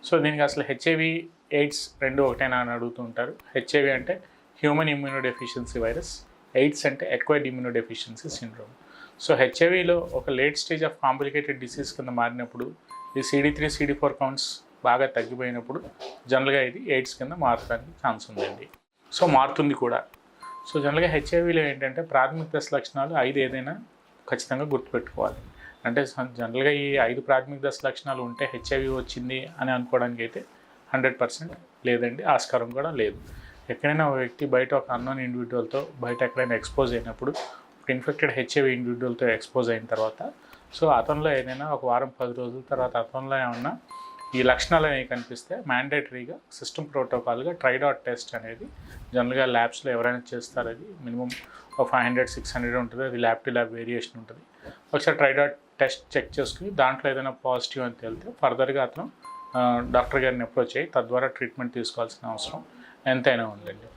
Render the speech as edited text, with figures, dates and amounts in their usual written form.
So దీనికి అసలు HIV AIDS రెండు ఒకటేనా అని అడుగుతూ ఉంటారు. హెచ్ఐవి అంటే హ్యూమన్ ఇమ్యూనోడెఫిషియన్సీ వైరస్, ఎయిడ్స్ అంటే ఎక్వైర్డ్ ఇమ్యూనోడెఫిషియన్సీ సిండ్రోమ్. సో హెచ్ఐవిలో ఒక late stage of complicated disease కింద మారినప్పుడు ఈ CD3 CD4 కౌంట్స్ బాగా తగ్గిపోయినప్పుడు జనరల్గా ఇది ఎయిడ్స్ కింద మారడానికి ఛాన్స్ ఉందండి. సో మారుతుంది కూడా. సో జనరల్గా హెచ్ఐవిలో ఏంటంటే ప్రాథమిక దశ లక్షణాలు 5 ఏదైనా ఖచ్చితంగా గుర్తుపెట్టుకోవాలి. అంటే జనరల్గా ఈ 5 ప్రాథమిక దశ లక్షణాలు ఉంటే హెచ్ఐవి వచ్చింది అని అనుకోవడానికి అయితే 100% లేదండి, ఆస్కారం కూడా లేదు. ఎక్కడైనా ఒక వ్యక్తి బయట ఒక అన్నోన్ ఇండివిజువల్తో బయట ఎక్కడైనా ఎక్స్పోజ్ అయినప్పుడు ఒక ఇన్ఫెక్టెడ్ హెచ్ఐవి ఇండివిజువల్తో ఎక్స్పోజ్ అయిన తర్వాత సో అతనిలో ఏదైనా ఒక వారం 10 రోజుల తర్వాత అతనిలో ఏమన్నా ఈ లక్షణాలు అనేవి కనిపిస్తే మ్యాండేటరీగా సిస్టమ్ ప్రోటోకాల్గా ట్రైడాట్ టెస్ట్ అనేది జనరల్గా ల్యాబ్స్లో ఎవరైనా చేస్తారు. అది మినిమం ఒక 500-600 ఉంటుంది. అది ల్యాబ్ టు ల్యాబ్ వేరియేషన్ ఉంటుంది. ఒకసారి ట్రైడాట్ టెస్ట్ చెక్ చేసుకుని దాంట్లో ఏదైనా పాజిటివ్ అని తేలితే ఫర్దర్గా అతను డాక్టర్ గారిని అప్రోచ్ అయ్యి తద్వారా ట్రీట్మెంట్ తీసుకోవాల్సిన అవసరం ఎంతైనా ఉందండి.